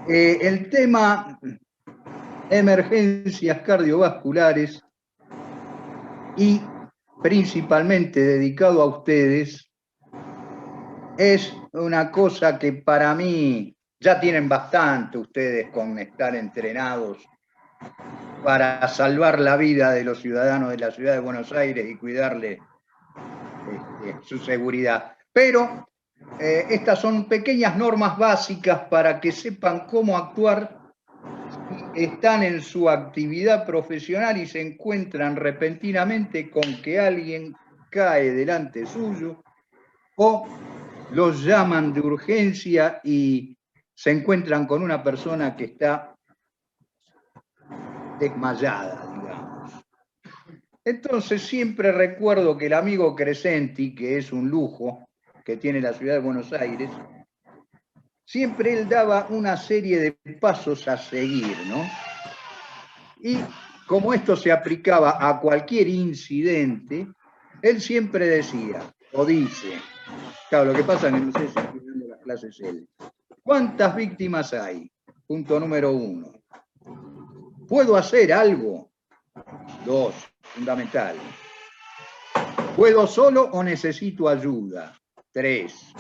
El tema emergencias cardiovasculares y principalmente dedicado a ustedes es una cosa que para mí ya tienen bastante ustedes con estar entrenados para salvar la vida de los ciudadanos de la ciudad de Buenos Aires y cuidarle su seguridad. Pero estas son pequeñas normas básicas para que sepan cómo actuar si están en su actividad profesional y se encuentran repentinamente con que alguien cae delante suyo o los llaman de urgencia y se encuentran con una persona que está desmayada, digamos. Entonces siempre recuerdo que el amigo Crescenti, que es un lujo que tiene la ciudad de Buenos Aires, siempre él daba una serie de pasos a seguir, ¿no? Y como esto se aplicaba a cualquier incidente, él siempre decía, o dice, claro, lo que pasa es que no sé si estoy dando las clases él. ¿Cuántas víctimas hay? Punto número 1. ¿Puedo hacer algo? 2, fundamental. ¿Puedo solo o necesito ayuda? 3.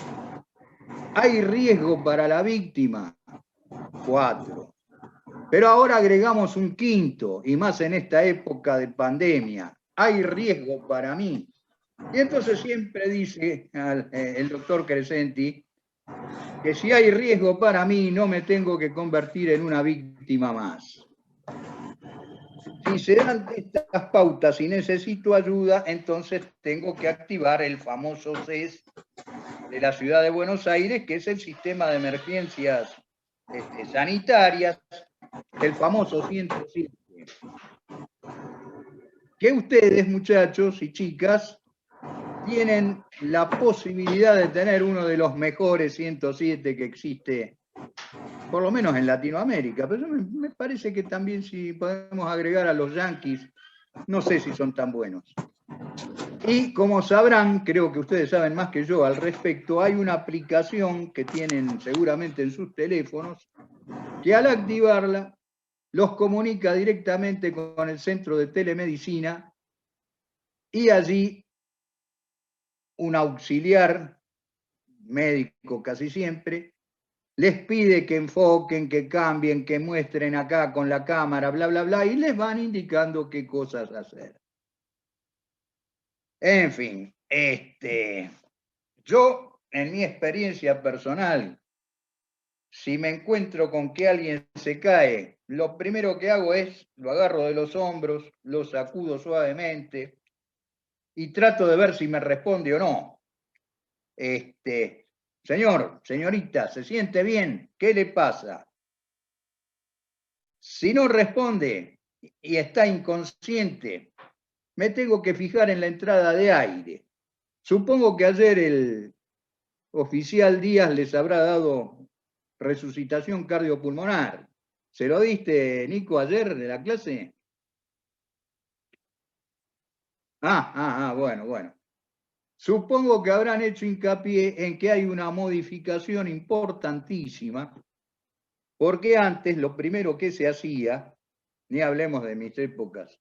¿Hay riesgo para la víctima? 4. Pero ahora agregamos un quinto, y más en esta época de pandemia. ¿Hay riesgo para mí? Y entonces siempre dice el doctor Crescenti que si hay riesgo para mí no me tengo que convertir en una víctima más. Si se dan estas pautas y necesito ayuda, entonces tengo que activar el famoso CES de la ciudad de Buenos Aires, que es el sistema de emergencias sanitarias, el famoso 107. Que ustedes, muchachos y chicas, tienen la posibilidad de tener uno de los mejores 107 que existe, por lo menos en Latinoamérica, pero me parece que también si podemos agregar a los yanquis, no sé si son tan buenos. Y como sabrán, creo que ustedes saben más que yo al respecto, hay una aplicación que tienen seguramente en sus teléfonos, que al activarla los comunica directamente con el centro de telemedicina y allí un auxiliar médico casi siempre les pide que enfoquen, que cambien, que muestren acá con la cámara, bla, bla, bla, y les van indicando qué cosas hacer. En fin, yo, en mi experiencia personal, si me encuentro con que alguien se cae, lo primero que hago es, lo agarro de los hombros, lo sacudo suavemente y trato de ver si me responde o no. Señor, señorita, ¿se siente bien? ¿Qué le pasa? Si no responde y está inconsciente, me tengo que fijar en la entrada de aire. Supongo que ayer el oficial Díaz les habrá dado resucitación cardiopulmonar. ¿Se lo diste, Nico, ayer de la clase? Bueno. Supongo que habrán hecho hincapié en que hay una modificación importantísima, porque antes lo primero que se hacía, ni hablemos de mis épocas,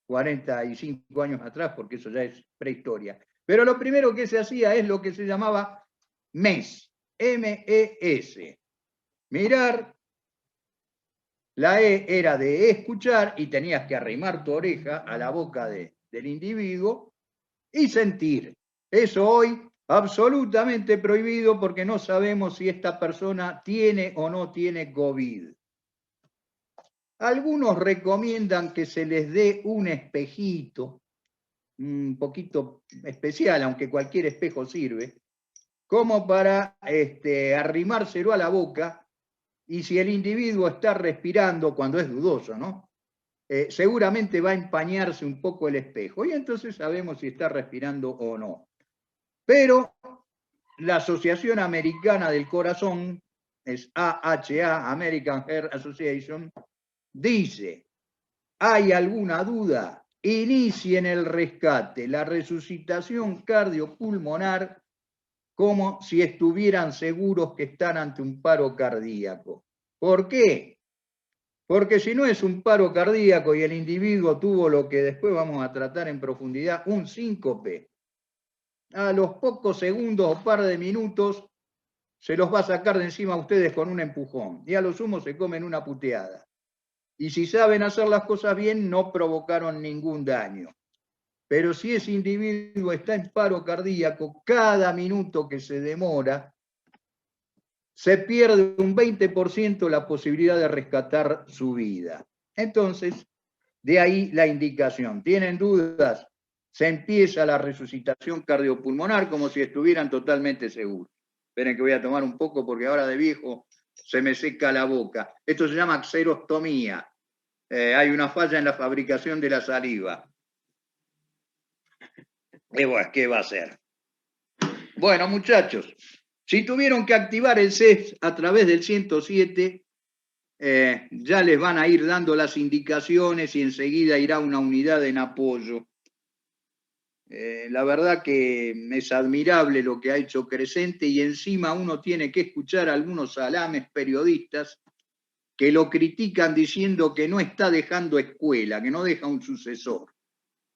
45 años atrás, porque eso ya es prehistoria, pero lo primero que se hacía es lo que se llamaba MES, M-E-S. Mirar, la E era de escuchar y tenías que arrimar tu oreja a la boca del individuo y sentir. Eso hoy absolutamente prohibido porque no sabemos si esta persona tiene o no tiene COVID. Algunos recomiendan que se les dé un espejito, un poquito especial, aunque cualquier espejo sirve, como para arrimárselo a la boca, y si el individuo está respirando, cuando es dudoso, ¿no? Seguramente va a empañarse un poco el espejo, y entonces sabemos si está respirando o no. Pero la Asociación Americana del Corazón, es AHA, American Heart Association, dice, ¿hay alguna duda? Inicien el rescate, la resucitación cardiopulmonar, como si estuvieran seguros que están ante un paro cardíaco. ¿Por qué? Porque si no es un paro cardíaco y el individuo tuvo lo que después vamos a tratar en profundidad, un síncope, a los pocos segundos o par de minutos se los va a sacar de encima a ustedes con un empujón y a lo sumo se comen una puteada. Y si saben hacer las cosas bien, no provocaron ningún daño. Pero si ese individuo está en paro cardíaco, cada minuto que se demora, se pierde un 20% la posibilidad de rescatar su vida. Entonces, de ahí la indicación. ¿Tienen dudas? Se empieza la resucitación cardiopulmonar como si estuvieran totalmente seguros. Esperen que voy a tomar un poco porque ahora de viejo se me seca la boca. Esto se llama xerostomía. Hay una falla en la fabricación de la saliva. Y bueno, ¿qué va a ser? Bueno, muchachos, si tuvieron que activar el CES a través del 107, ya les van a ir dando las indicaciones y enseguida irá una unidad en apoyo. La verdad que es admirable lo que ha hecho Crescente y encima uno tiene que escuchar a algunos salames periodistas que lo critican diciendo que no está dejando escuela, que no deja un sucesor,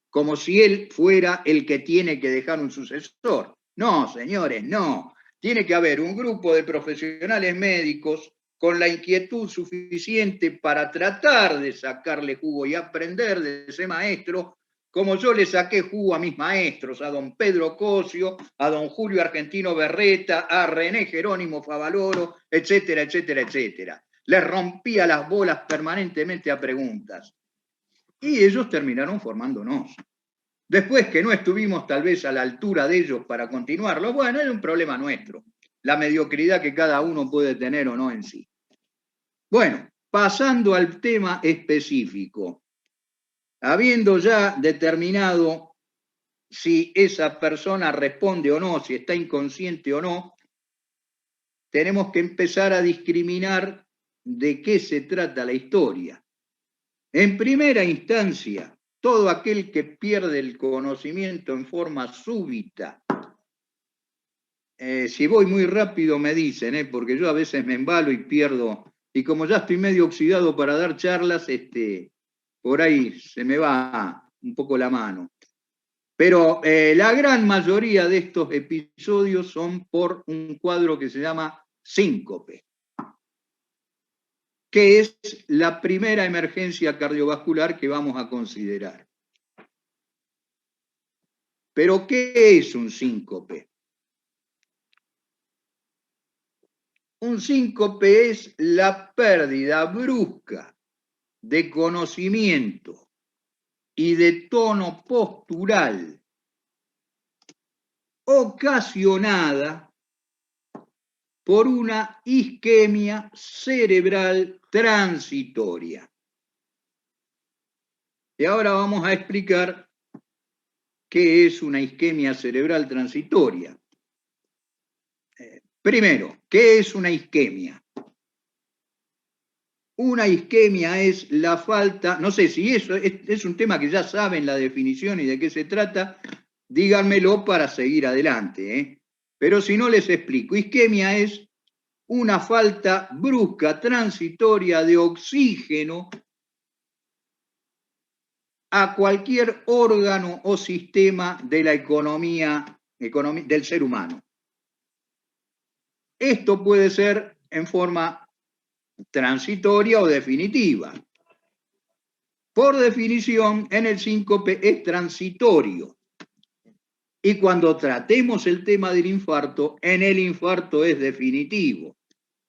como si él fuera el que tiene que dejar un sucesor. No, señores, no. Tiene que haber un grupo de profesionales médicos con la inquietud suficiente para tratar de sacarle jugo y aprender de ese maestro, como yo le saqué jugo a mis maestros, a don Pedro Cosio, a don Julio Argentino Berreta, a René Jerónimo Favaloro, etcétera, etcétera, etcétera. Les rompía las bolas permanentemente a preguntas. Y ellos terminaron formándonos. Después que no estuvimos tal vez a la altura de ellos para continuarlo, bueno, es un problema nuestro, la mediocridad que cada uno puede tener o no en sí. Bueno, pasando al tema específico, habiendo ya determinado si esa persona responde o no, si está inconsciente o no, tenemos que empezar a discriminar de qué se trata la historia. En primera instancia, todo aquel que pierde el conocimiento en forma súbita, si voy muy rápido me dicen, porque yo a veces me embalo y pierdo, y como ya estoy medio oxidado para dar charlas, por ahí se me va un poco la mano. Pero la gran mayoría de estos episodios son por un cuadro que se llama síncope, que es la primera emergencia cardiovascular que vamos a considerar. Pero, ¿qué es un síncope? Un síncope es la pérdida brusca de conocimiento y de tono postural ocasionada por una isquemia cerebral transitoria. Y ahora vamos a explicar qué es una isquemia cerebral transitoria. Primero, ¿qué es una isquemia? Una isquemia es la falta, no sé si eso es un tema que ya saben la definición y de qué se trata, díganmelo para seguir adelante, Pero si no les explico, isquemia es una falta brusca, transitoria de oxígeno a cualquier órgano o sistema de la economía del ser humano. Esto puede ser en forma transitoria o definitiva. Por definición, en el síncope es transitorio. Y cuando tratemos el tema del infarto, en el infarto es definitivo.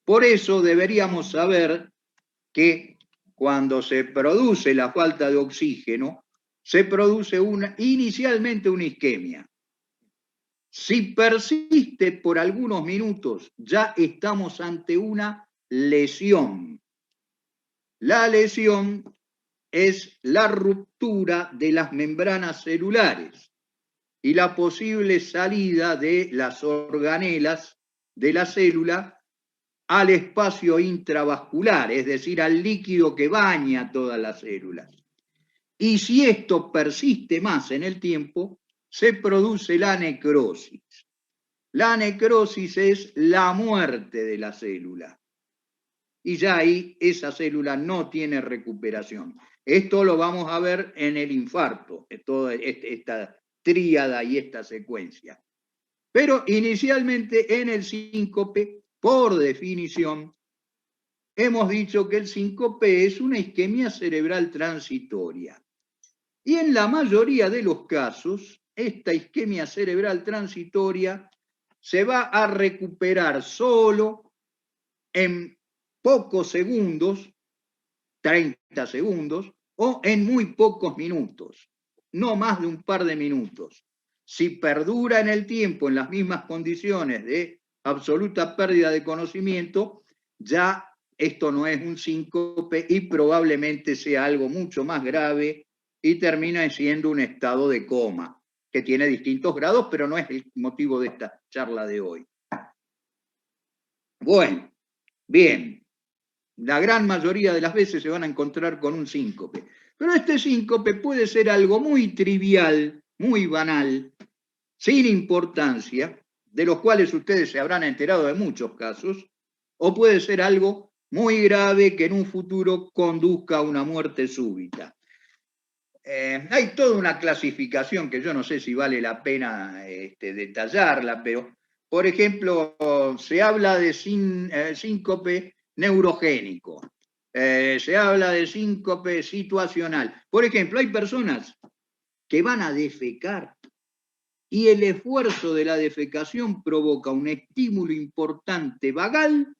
Por eso deberíamos saber que cuando se produce la falta de oxígeno, se produce inicialmente una isquemia. Si persiste por algunos minutos, ya estamos ante una lesión. La lesión es la ruptura de las membranas celulares y la posible salida de las organelas de la célula al espacio intravascular, es decir, al líquido que baña todas las células. Y si esto persiste más en el tiempo, se produce la necrosis. La necrosis es la muerte de la célula. y ya ahí esa célula no tiene recuperación. Esto lo vamos a ver en el infarto, toda esta tríada y esta secuencia. Pero inicialmente en el síncope, por definición, hemos dicho que el síncope es una isquemia cerebral transitoria. Y en la mayoría de los casos, esta isquemia cerebral transitoria se va a recuperar solo en pocos segundos, 30 segundos, o en muy pocos minutos, no más de un par de minutos. Si perdura en el tiempo en las mismas condiciones de absoluta pérdida de conocimiento, ya esto no es un síncope y probablemente sea algo mucho más grave y termina siendo un estado de coma, que tiene distintos grados, pero no es el motivo de esta charla de hoy. Bueno, bien, la gran mayoría de las veces se van a encontrar con un síncope, pero este síncope puede ser algo muy trivial, muy banal, sin importancia, de los cuales ustedes se habrán enterado de muchos casos, o puede ser algo muy grave que en un futuro conduzca a una muerte súbita. Hay toda una clasificación que yo no sé si vale la pena detallarla, pero, por ejemplo, se habla de síncope neurogénico, se habla de síncope situacional. Por ejemplo, hay personas que van a defecar y el esfuerzo de la defecación provoca un estímulo importante vagal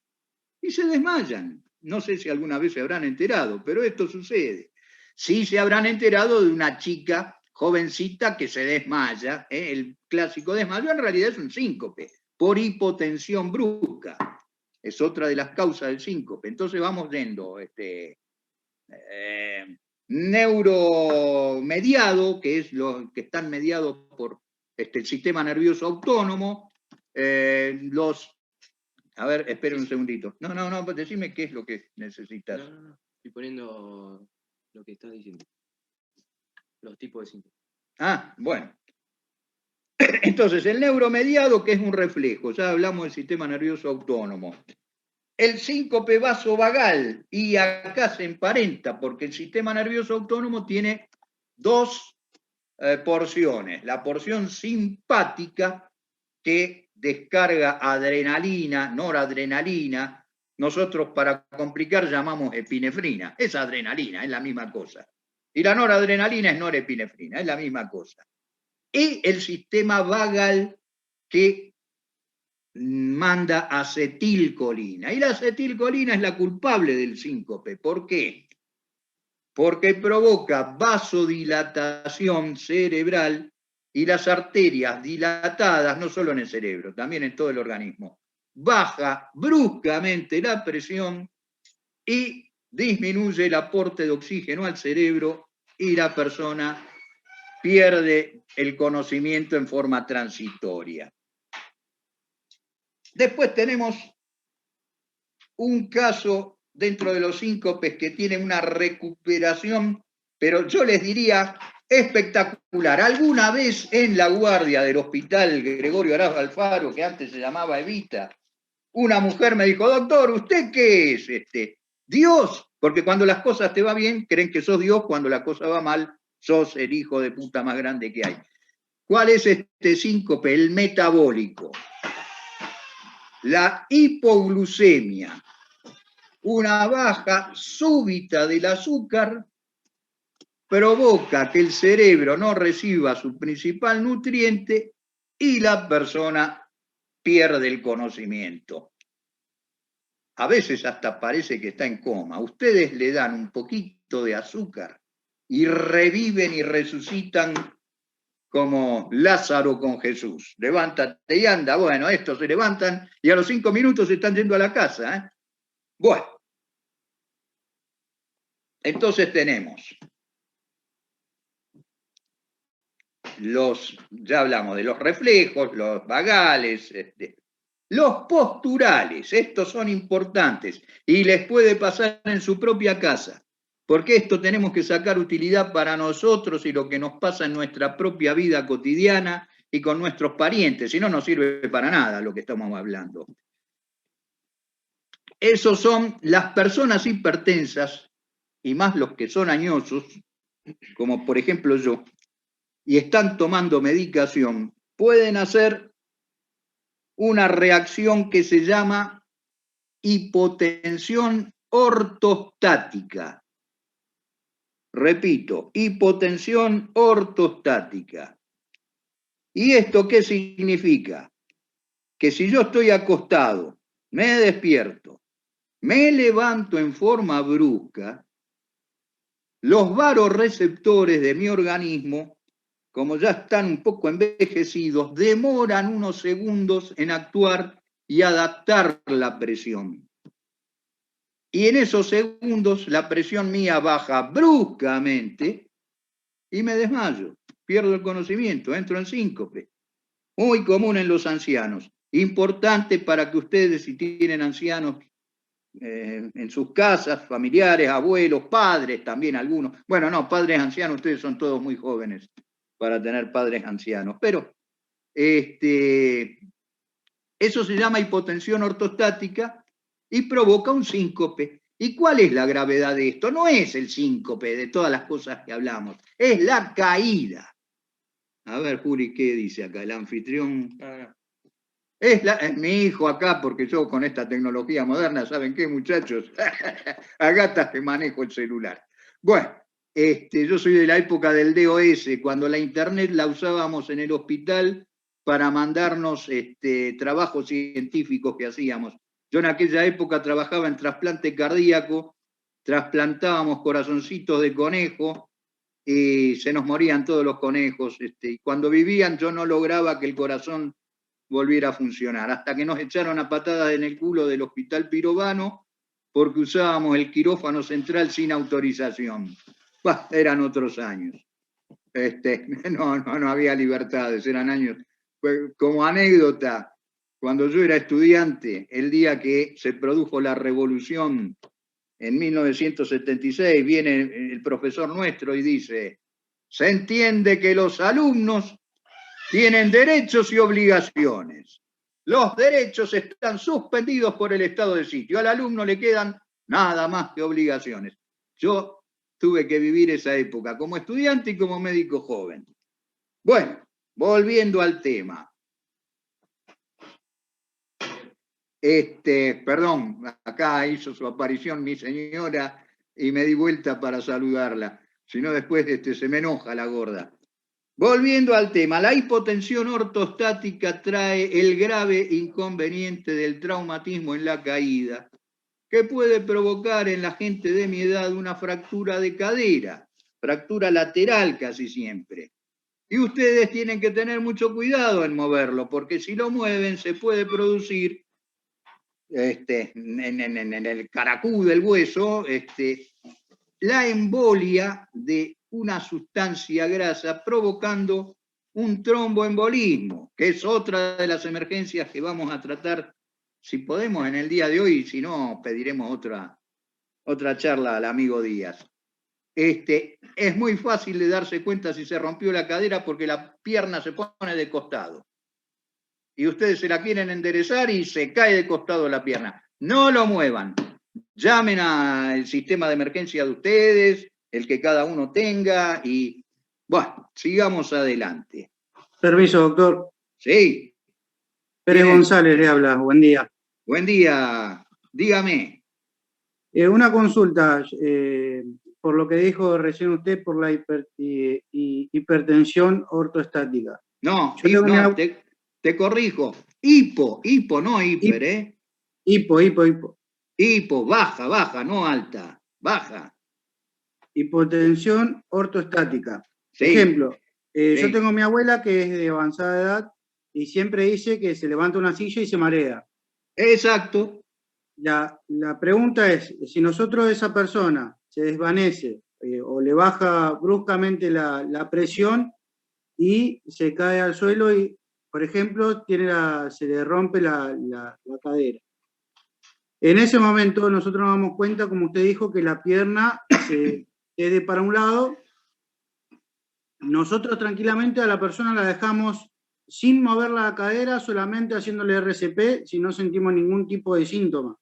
y se desmayan. No sé si alguna vez se habrán enterado, pero esto sucede. Sí se habrán enterado de una chica jovencita que se desmaya, el clásico desmayo en realidad es un síncope, por hipotensión brusca. Es otra de las causas del síncope. Entonces vamos yendo, neuromediado, que es lo que están mediados por el sistema nervioso autónomo, a ver, esperen un segundito. No, decime qué es lo que necesitas. No, estoy poniendo lo que estás diciendo. Los tipos de síntomas. Ah, bueno. Entonces, el neuromediado, que es un reflejo, ya hablamos del sistema nervioso autónomo. El síncope vasovagal, y acá se emparenta, porque el sistema nervioso autónomo tiene dos porciones. La porción simpática, que descarga adrenalina, noradrenalina, nosotros para complicar llamamos epinefrina. Es adrenalina, es la misma cosa. Y la noradrenalina es norepinefrina, es la misma cosa. Y el sistema vagal, que manda acetilcolina. Y la acetilcolina es la culpable del síncope. ¿Por qué? Porque provoca vasodilatación cerebral y las arterias dilatadas, no solo en el cerebro, también en todo el organismo. Baja bruscamente la presión y disminuye el aporte de oxígeno al cerebro y la persona pierde el conocimiento en forma transitoria. Después tenemos un caso dentro de los síncopes que tiene una recuperación, pero yo les diría espectacular. Alguna vez en la guardia del hospital Gregorio Araz Alfaro, que antes se llamaba Evita, una mujer me dijo: doctor, ¿usted qué es? ¿Dios? Porque cuando las cosas te van bien, creen que sos Dios, cuando la cosa va mal, sos el hijo de puta más grande que hay. ¿Cuál es este síncope? El metabólico. La hipoglucemia, una baja súbita del azúcar, provoca que el cerebro no reciba su principal nutriente y la persona pierde el conocimiento. A veces hasta parece que está en coma. Ustedes le dan un poquito de azúcar y reviven y resucitan como Lázaro con Jesús. Levántate y anda. Bueno, estos se levantan y a los 5 minutos se están yendo a la casa. Bueno, entonces tenemos ya hablamos de los reflejos, los vagales, los posturales. Estos son importantes y les puede pasar en su propia casa, porque esto tenemos que sacar utilidad para nosotros y lo que nos pasa en nuestra propia vida cotidiana y con nuestros parientes, si no nos sirve para nada lo que estamos hablando. Esos son las personas hipertensas, y más los que son añosos, como por ejemplo yo, y están tomando medicación, pueden hacer una reacción que se llama hipotensión ortostática. Repito, hipotensión ortostática. ¿Y esto qué significa? Que si yo estoy acostado, me despierto, me levanto en forma brusca, los vasoreceptores de mi organismo, como ya están un poco envejecidos, demoran unos segundos en actuar y adaptar la presión. Y en esos segundos la presión mía baja bruscamente y me desmayo, pierdo el conocimiento, entro en síncope. Muy común en los ancianos. Importante para que ustedes, si tienen ancianos en sus casas, familiares, abuelos, padres también algunos. Bueno, no, padres ancianos, ustedes son todos muy jóvenes para tener padres ancianos. Pero eso se llama hipotensión ortostática y provoca un síncope. ¿Y cuál es la gravedad de esto? No es el síncope de todas las cosas que hablamos, es la caída. A ver, Juli, ¿qué dice acá el anfitrión? Es mi hijo acá, porque yo con esta tecnología moderna, ¿saben qué, muchachos? Acá está que manejo el celular. Bueno, yo soy de la época del DOS, cuando la internet la usábamos en el hospital para mandarnos trabajos científicos que hacíamos. Yo en aquella época trabajaba en trasplante cardíaco, trasplantábamos corazoncitos de conejo, y se nos morían todos los conejos. Y cuando vivían yo no lograba que el corazón volviera a funcionar, hasta que nos echaron a patadas en el culo del hospital Pirovano porque usábamos el quirófano central sin autorización. Bah, eran otros años. No había libertades, eran años. Como anécdota, cuando yo era estudiante, el día que se produjo la revolución en 1976, viene el profesor nuestro y dice: se entiende que los alumnos tienen derechos y obligaciones. Los derechos están suspendidos por el estado de sitio. Al alumno le quedan nada más que obligaciones. Yo tuve que vivir esa época como estudiante y como médico joven. Bueno, volviendo al tema. Perdón, acá hizo su aparición mi señora y me di vuelta para saludarla. Si no, después se me enoja la gorda. Volviendo al tema, la hipotensión ortostática trae el grave inconveniente del traumatismo en la caída, que puede provocar en la gente de mi edad una fractura de cadera, fractura lateral casi siempre. Y ustedes tienen que tener mucho cuidado en moverlo, porque si lo mueven se puede producir en el caracú del hueso la embolia de una sustancia grasa provocando un tromboembolismo, que es otra de las emergencias que vamos a tratar, si podemos, en el día de hoy, y si no, pediremos otra charla al amigo Díaz. Es muy fácil de darse cuenta si se rompió la cadera porque la pierna se pone de costado. Y ustedes se la quieren enderezar y se cae de costado la pierna. No lo muevan. Llamen al sistema de emergencia de ustedes, el que cada uno tenga, y bueno, sigamos adelante. Permiso, doctor. Sí. Pérez González le habla, buen día. Buen día, dígame. Una consulta, por lo que dijo recién usted, por la hipertensión ortostática. No, te corrijo, hipo, no hiper, Hipo. Hipo, baja, no alta, baja. Hipotensión ortostática. Sí. Ejemplo, Sí. Yo tengo a mi abuela que es de avanzada edad y siempre dice que se levanta una silla y se marea. Exacto. La pregunta es, si nosotros esa persona se desvanece o le baja bruscamente la presión y se cae al suelo y, por ejemplo, se le rompe la cadera. En ese momento nosotros nos damos cuenta, como usted dijo, que la pierna se quede para un lado. Nosotros tranquilamente a la persona la dejamos sin mover la cadera, solamente haciéndole RCP, si no sentimos ningún tipo de síntoma.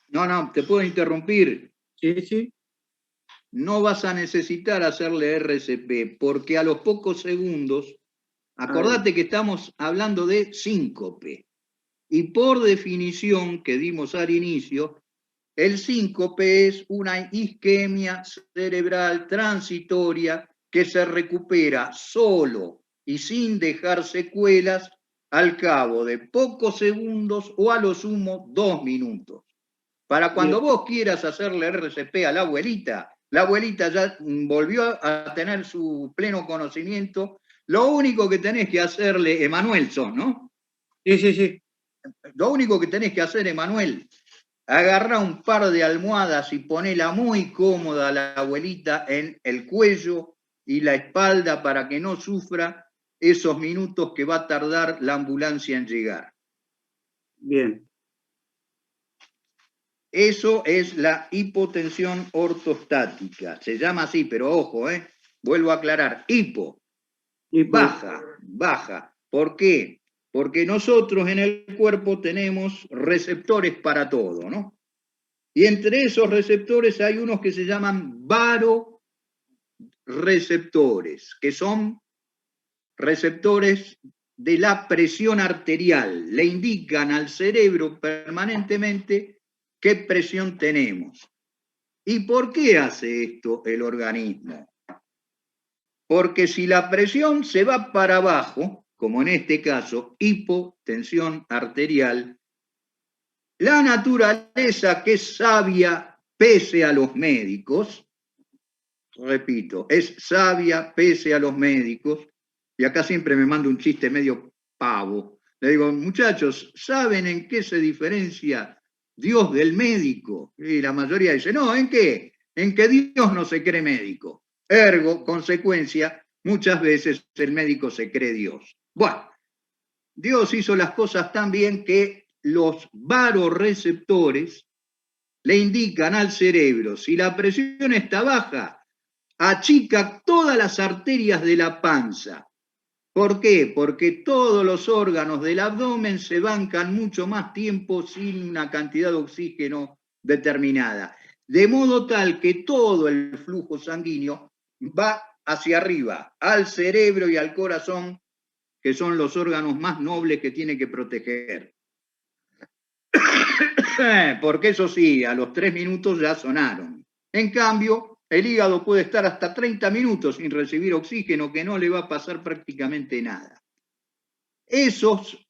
No, te puedo interrumpir. Sí, sí. No vas a necesitar hacerle RCP, porque a los pocos segundos, acordate que estamos hablando de síncope. Y por definición que dimos al inicio, el síncope es una isquemia cerebral transitoria que se recupera solo y sin dejar secuelas al cabo de pocos segundos o a lo sumo 2 minutos. Para cuando vos quieras hacerle RCP a la abuelita ya volvió a tener su pleno conocimiento. Lo único que tenés que hacerle, Emanuel sos, ¿no? Sí. Lo único que tenés que hacer, Emanuel, agarrá un par de almohadas y ponela muy cómoda a la abuelita en el cuello y la espalda para que no sufra esos minutos que va a tardar la ambulancia en llegar. Bien. Eso es la hipotensión ortostática. Se llama así, pero ojo, vuelvo a aclarar, hipo. Baja. ¿Por qué? Porque nosotros en el cuerpo tenemos receptores para todo, ¿no? Y entre esos receptores hay unos que se llaman varoreceptores, que son receptores de la presión arterial. Le indican al cerebro permanentemente qué presión tenemos. ¿Y por qué hace esto el organismo? Porque si la presión se va para abajo, como en este caso, hipotensión arterial, la naturaleza, que es sabia pese a los médicos, repito, es sabia pese a los médicos, y acá siempre me mando un chiste medio pavo. Le digo, muchachos, ¿saben en qué se diferencia Dios del médico? Y la mayoría dice, no, ¿en qué? En que Dios no se cree médico. Ergo, consecuencia, muchas veces el médico se cree Dios. Bueno, Dios hizo las cosas tan bien que los varoreceptores le indican al cerebro, si la presión está baja, achica todas las arterias de la panza. ¿Por qué? Porque todos los órganos del abdomen se bancan mucho más tiempo sin una cantidad de oxígeno determinada. De modo tal que todo el flujo sanguíneo va hacia arriba, al cerebro y al corazón, que son los órganos más nobles que tiene que proteger. Porque eso sí, a los 3 minutos ya sonaron. En cambio, el hígado puede estar hasta 30 minutos sin recibir oxígeno, que no le va a pasar prácticamente nada. Esos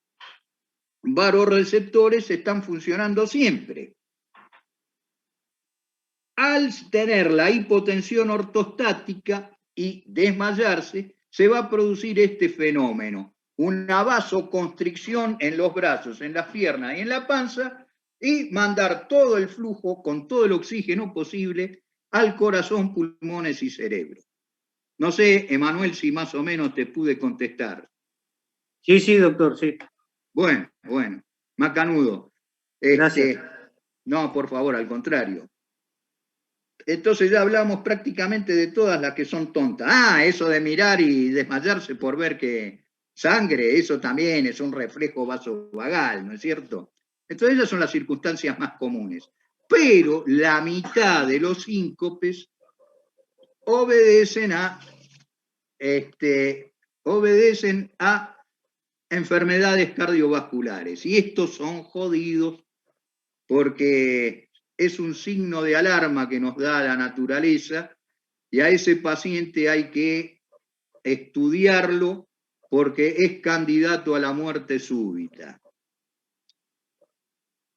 varoreceptores están funcionando siempre. Al tener la hipotensión ortostática y desmayarse, se va a producir este fenómeno, una vasoconstricción en los brazos, en las piernas y en la panza, y mandar todo el flujo con todo el oxígeno posible al corazón, pulmones y cerebro. No sé, Emanuel, si más o menos te pude contestar. Sí, doctor, sí. Bueno, macanudo. Gracias. No, por favor, al contrario. Entonces ya hablamos prácticamente de todas las que son tontas. Eso de mirar y desmayarse por ver que sangre, eso también es un reflejo vasovagal, ¿no es cierto? Entonces esas son las circunstancias más comunes. Pero la mitad de los síncopes obedecen a enfermedades cardiovasculares. Y estos son jodidos porque es un signo de alarma que nos da la naturaleza, y a ese paciente hay que estudiarlo porque es candidato a la muerte súbita.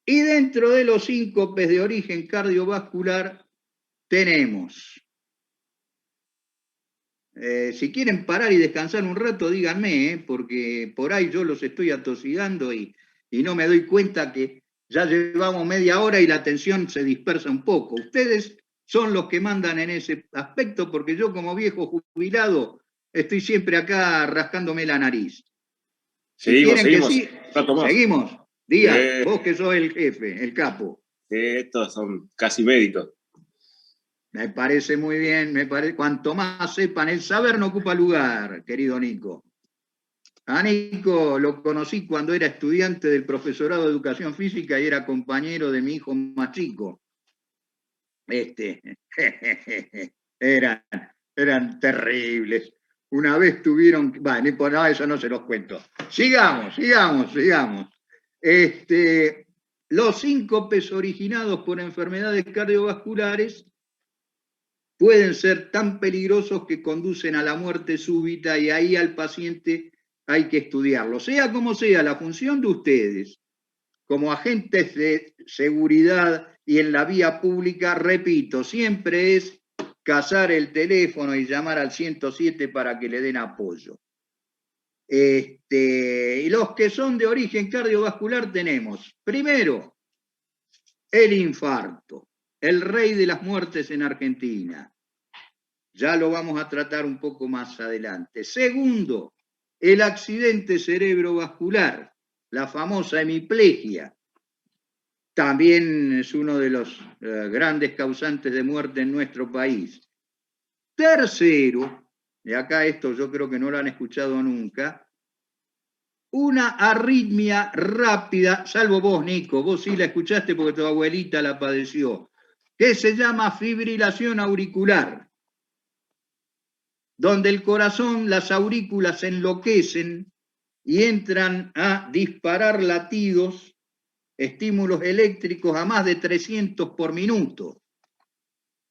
Y dentro de los síncopes de origen cardiovascular tenemos, si quieren parar y descansar un rato, díganme, porque por ahí yo los estoy atosigando y no me doy cuenta que ya llevamos media hora y la atención se dispersa un poco. Ustedes son los que mandan en ese aspecto, porque yo como viejo jubilado estoy siempre acá rascándome la nariz. Seguimos. Sí, seguimos. Díaz, vos que sos el jefe, el capo. Estos son casi médicos. Me parece muy bien, cuanto más sepan, el saber no ocupa lugar, querido Nico. A Nico lo conocí cuando era estudiante del profesorado de educación física y era compañero de mi hijo más chico. Eran terribles. Una vez tuvieron, bueno, por nada, eso no se los cuento. Sigamos. Los síncopes originados por enfermedades cardiovasculares pueden ser tan peligrosos que conducen a la muerte súbita y ahí al paciente hay que estudiarlo. Sea como sea, la función de ustedes como agentes de seguridad y en la vía pública, repito, siempre es cazar el teléfono y llamar al 107 para que le den apoyo. Y los que son de origen cardiovascular tenemos, primero, el infarto, el rey de las muertes en Argentina. Ya lo vamos a tratar un poco más adelante. Segundo, el accidente cerebrovascular, la famosa hemiplegia. También es uno de los grandes causantes de muerte en nuestro país. Tercero, y acá esto yo creo que no lo han escuchado nunca, una arritmia rápida, salvo vos, Nico, vos sí la escuchaste porque tu abuelita la padeció, que se llama fibrilación auricular, donde el corazón, las aurículas se enloquecen y entran a disparar latidos, estímulos eléctricos a más de 300 por minuto.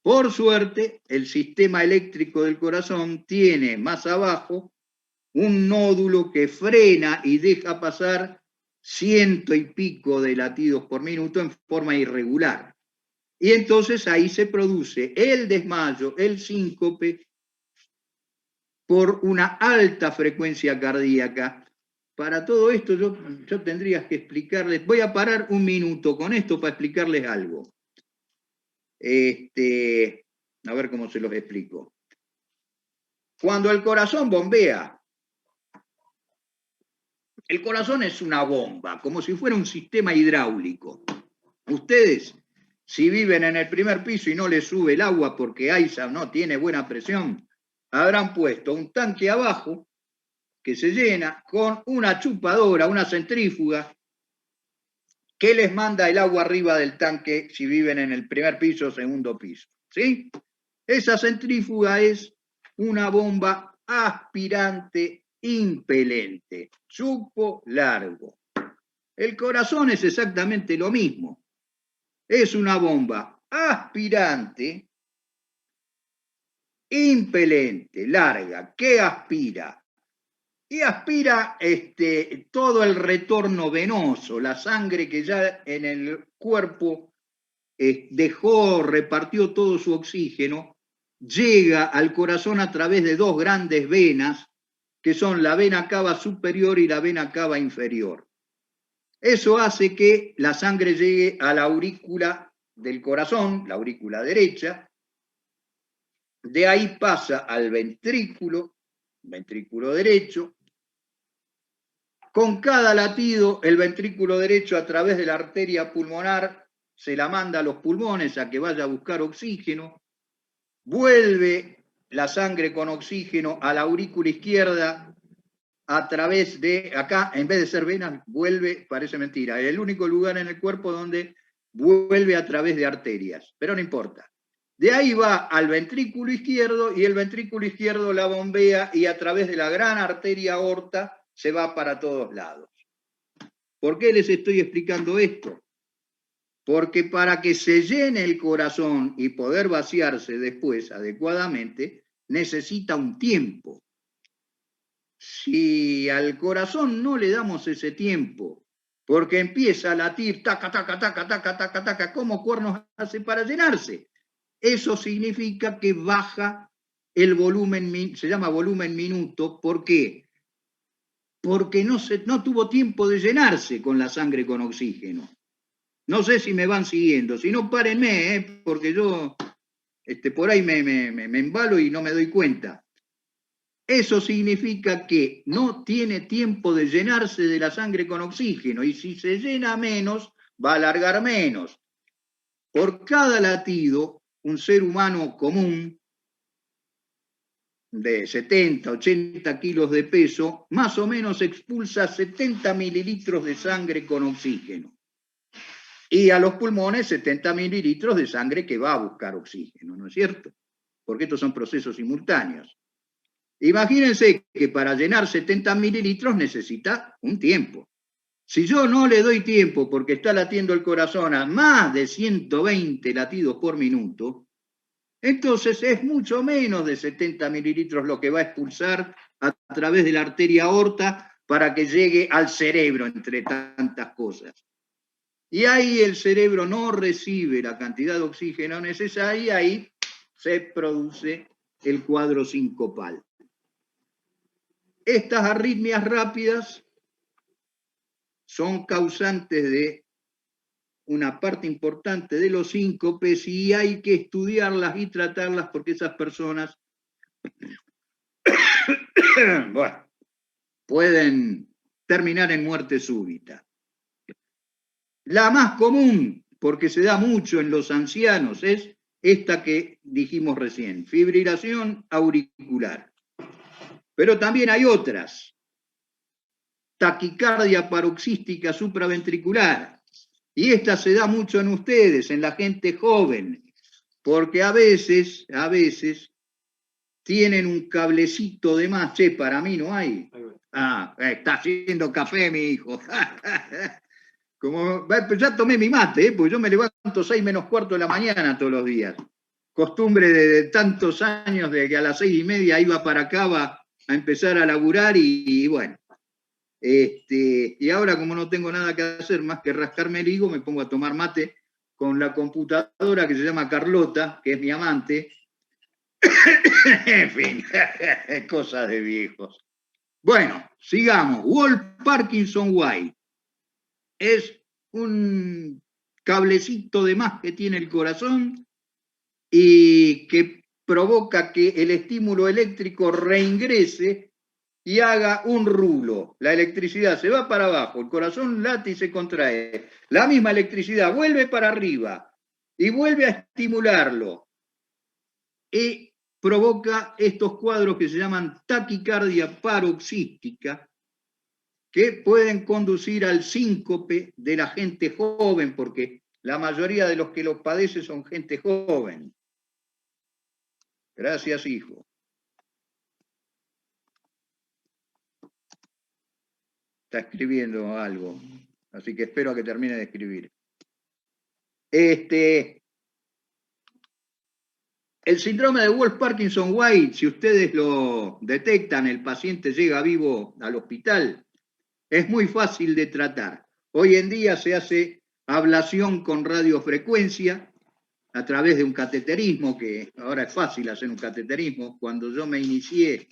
Por suerte, el sistema eléctrico del corazón tiene más abajo un nódulo que frena y deja pasar 100 y pico de latidos por minuto en forma irregular. Y entonces ahí se produce el desmayo, el síncope, por una alta frecuencia cardíaca. Para todo esto yo tendría que explicarles, voy a parar un minuto con esto para explicarles algo. A ver cómo se los explico. Cuando el corazón bombea, el corazón es una bomba, como si fuera un sistema hidráulico. Ustedes, si viven en el primer piso y no les sube el agua porque AISA no tiene buena presión, habrán puesto un tanque abajo que se llena con una chupadora, una centrífuga, que les manda el agua arriba del tanque si viven en el primer piso o segundo piso. ¿Sí? Esa centrífuga es una bomba aspirante impelente, chupo largo. El corazón es exactamente lo mismo. Es una bomba aspirante, impelente, larga, que aspira. Y aspira todo el retorno venoso, la sangre que ya en el cuerpo repartió todo su oxígeno, llega al corazón a través de dos grandes venas, que son la vena cava superior y la vena cava inferior. Eso hace que la sangre llegue a la aurícula del corazón, la aurícula derecha, de ahí pasa al ventrículo derecho. Con cada latido, el ventrículo derecho a través de la arteria pulmonar se la manda a los pulmones a que vaya a buscar oxígeno, vuelve la sangre con oxígeno a la aurícula izquierda a través de, acá en vez de ser venas, vuelve, parece mentira, es el único lugar en el cuerpo donde vuelve a través de arterias, pero no importa. De ahí va al ventrículo izquierdo y el ventrículo izquierdo la bombea y a través de la gran arteria aorta se va para todos lados. ¿Por qué les estoy explicando esto? Porque para que se llene el corazón y poder vaciarse después adecuadamente, necesita un tiempo. Si al corazón no le damos ese tiempo, porque empieza a latir, taca, taca, taca, taca, taca, taca, ¿cómo cuernos hace para llenarse? Eso significa que baja el volumen, se llama volumen minuto. ¿Por qué? Porque no tuvo tiempo de llenarse con la sangre con oxígeno. No sé si me van siguiendo, si no párenme, porque yo por ahí me embalo y no me doy cuenta. Eso significa que no tiene tiempo de llenarse de la sangre con oxígeno y si se llena menos, va a alargar menos. Por cada latido, un ser humano común de 70, 80 kilos de peso, más o menos expulsa 70 mililitros de sangre con oxígeno. Y a los pulmones 70 mililitros de sangre que va a buscar oxígeno, ¿no es cierto? Porque estos son procesos simultáneos. Imagínense que para llenar 70 mililitros necesita un tiempo. Si yo no le doy tiempo porque está latiendo el corazón a más de 120 latidos por minuto, entonces es mucho menos de 70 mililitros lo que va a expulsar a través de la arteria aorta para que llegue al cerebro, entre tantas cosas. Y ahí el cerebro no recibe la cantidad de oxígeno necesaria y ahí se produce el cuadro sincopal. Estas arritmias rápidas son causantes de una parte importante de los síncopes y hay que estudiarlas y tratarlas porque esas personas bueno, pueden terminar en muerte súbita. La más común, porque se da mucho en los ancianos, es esta que dijimos recién, fibrilación auricular. Pero también hay otras, taquicardia paroxística supraventricular, y esta se da mucho en ustedes, en la gente joven, porque a veces tienen un cablecito de más. Che, para mí no hay. Ah, está haciendo café mi hijo. Como, ya tomé mi mate, porque yo me levanto 6 menos cuarto de la mañana todos los días. Costumbre de tantos años de que a las 6:30 iba para Cava a empezar a laburar y bueno. Y ahora como no tengo nada que hacer más que rascarme el higo, me pongo a tomar mate con la computadora que se llama Carlota, que es mi amante. En fin, cosas de viejos. Bueno, sigamos. Wolff-Parkinson-White. Es un cablecito de más que tiene el corazón y que provoca que el estímulo eléctrico reingrese y haga un rulo. La electricidad se va para abajo, el corazón late y se contrae. La misma electricidad vuelve para arriba y vuelve a estimularlo. Y provoca estos cuadros que se llaman taquicardia paroxística, que pueden conducir al síncope de la gente joven, porque la mayoría de los que los padecen son gente joven. Gracias, hijo. Está escribiendo algo, así que espero a que termine de escribir. El síndrome de Wolff-Parkinson-White, si ustedes lo detectan, el paciente llega vivo al hospital, es muy fácil de tratar. Hoy en día se hace ablación con radiofrecuencia a través de un cateterismo, que ahora es fácil hacer un cateterismo. Cuando yo me inicié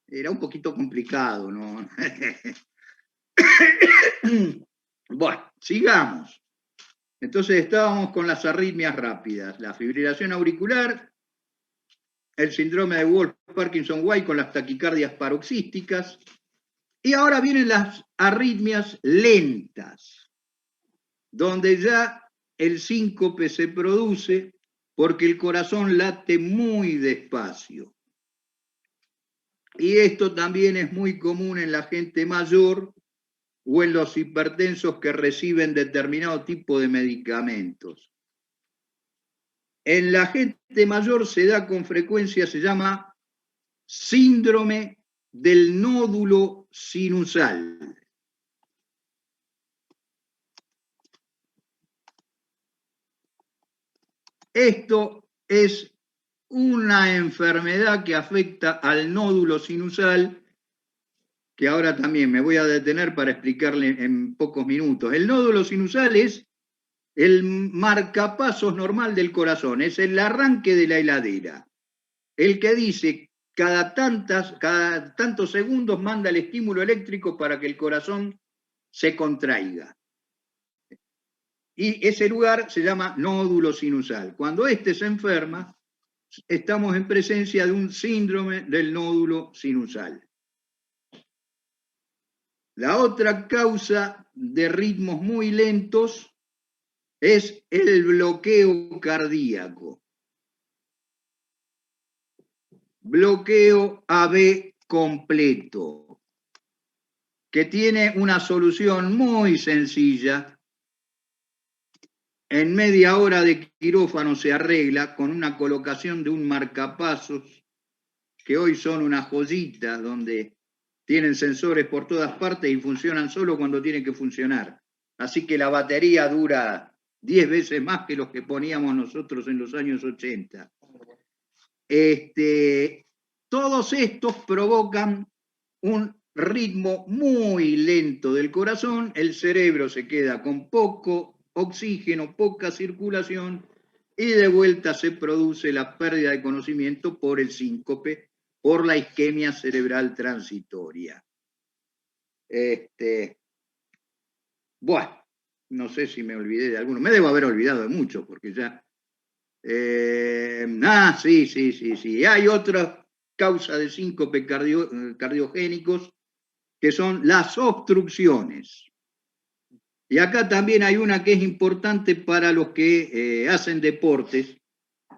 era un poquito complicado, ¿no? Bueno, sigamos. Entonces estábamos con las arritmias rápidas, la fibrilación auricular, el síndrome de Wolff-Parkinson-White con las taquicardias paroxísticas, y ahora vienen las arritmias lentas, donde ya el síncope se produce porque el corazón late muy despacio. Y esto también es muy común en la gente mayor o en los hipertensos que reciben determinado tipo de medicamentos. En la gente mayor se da con frecuencia, se llama síndrome del nódulo sinusal. Esto es una enfermedad que afecta al nódulo sinusal, que ahora también me voy a detener para explicarle en pocos minutos. El nódulo sinusal es el marcapasos normal del corazón, es el arranque de la heladera. El que dice cada tantos segundos manda el estímulo eléctrico para que el corazón se contraiga. Y ese lugar se llama nódulo sinusal. Cuando este se enferma, estamos en presencia de un síndrome del nódulo sinusal. La otra causa de ritmos muy lentos es el bloqueo cardíaco. bloqueo AB completo, que tiene una solución muy sencilla. En media hora de quirófano se arregla con una colocación de un marcapasos, que hoy son unas joyitas donde tienen sensores por todas partes y funcionan solo cuando tienen que funcionar. Así que la batería dura 10 veces más que los que poníamos nosotros en los años 80. Todos estos provocan un ritmo muy lento del corazón, el cerebro se queda con poco oxígeno, poca circulación, y de vuelta se produce la pérdida de conocimiento por el síncope, por la isquemia cerebral transitoria. Bueno, no sé si me olvidé de alguno, me debo haber olvidado de muchos, porque ya... sí. Hay otra causa de síncope cardiogénicos, que son las obstrucciones. Y acá también hay una que es importante para los que hacen deportes,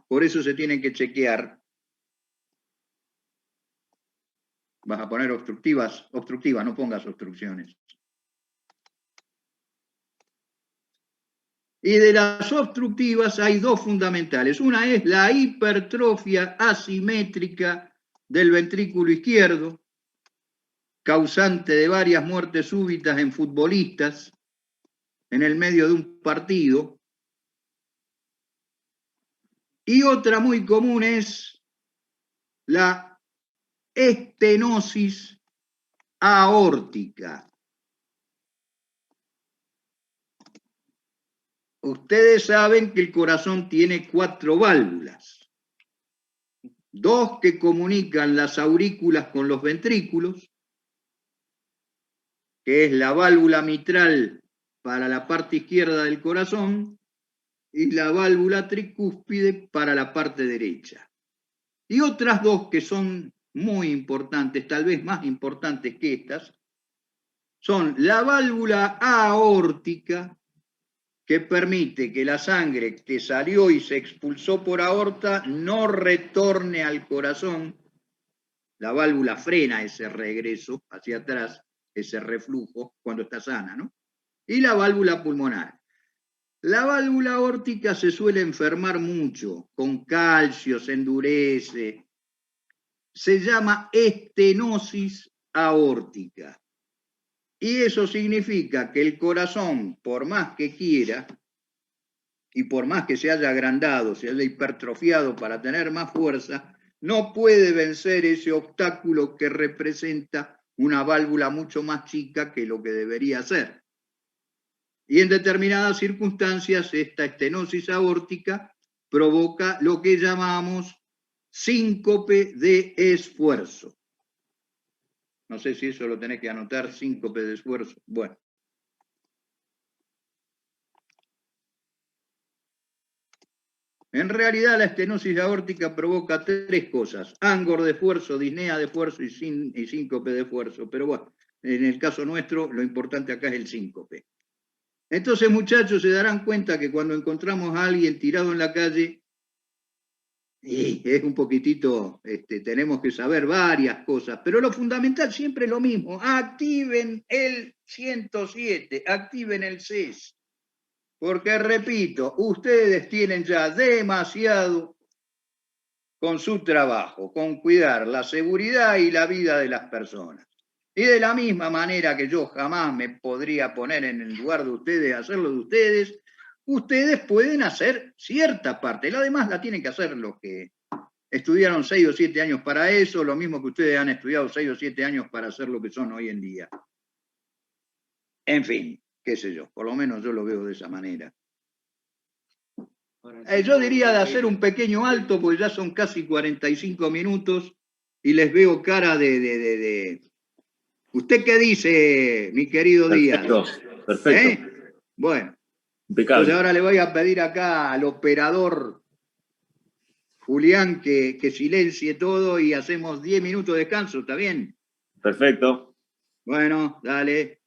por eso se tienen que chequear. Vas a poner obstructivas, no pongas obstrucciones. Y de las obstructivas hay dos fundamentales. Una es la hipertrofia asimétrica del ventrículo izquierdo, causante de varias muertes súbitas en futbolistas en el medio de un partido. Y otra muy común es la estenosis aórtica. Ustedes saben que el corazón tiene 4 válvulas. 2 que comunican las aurículas con los ventrículos, que es la válvula mitral para la parte izquierda del corazón y la válvula tricúspide para la parte derecha. Y otras 2 que son muy importantes, tal vez más importantes que estas, son la válvula aórtica, que permite que la sangre que salió y se expulsó por aorta no retorne al corazón. La válvula frena ese regreso hacia atrás, ese reflujo, cuando está sana, ¿no? Y la válvula pulmonar. La válvula aórtica se suele enfermar mucho, con calcio, se endurece. Se llama estenosis aórtica. Y eso significa que el corazón, por más que quiera, y por más que se haya agrandado, se haya hipertrofiado para tener más fuerza, no puede vencer ese obstáculo que representa una válvula mucho más chica que lo que debería ser. Y en determinadas circunstancias, esta estenosis aórtica provoca lo que llamamos síncope de esfuerzo. No sé si eso lo tenés que anotar, síncope de esfuerzo. Bueno. En realidad la estenosis aórtica provoca 3 cosas: ángor de esfuerzo, disnea de esfuerzo y síncope de esfuerzo. Pero bueno, en el caso nuestro lo importante acá es el síncope. Entonces, muchachos, se darán cuenta que cuando encontramos a alguien tirado en la calle, y es un poquitito, tenemos que saber varias cosas, pero lo fundamental siempre es lo mismo: activen el 107, activen el CES. Porque, repito, ustedes tienen ya demasiado con su trabajo, con cuidar la seguridad y la vida de las personas. Y de la misma manera que yo jamás me podría poner en el lugar de ustedes, hacerlo de ustedes, ustedes pueden hacer cierta parte. La demás la tienen que hacer los que estudiaron 6 o 7 años para eso, lo mismo que ustedes han estudiado 6 o 7 años para hacer lo que son hoy en día. En fin, qué sé yo, por lo menos yo lo veo de esa manera. Yo diría de hacer un pequeño alto, porque ya son casi 45 minutos y les veo cara de... ¿Usted qué dice, mi querido Díaz? Perfecto. Bueno, impecable. Entonces ahora le voy a pedir acá al operador Julián que silencie todo y hacemos 10 minutos de descanso, ¿está bien? Perfecto. Bueno, dale.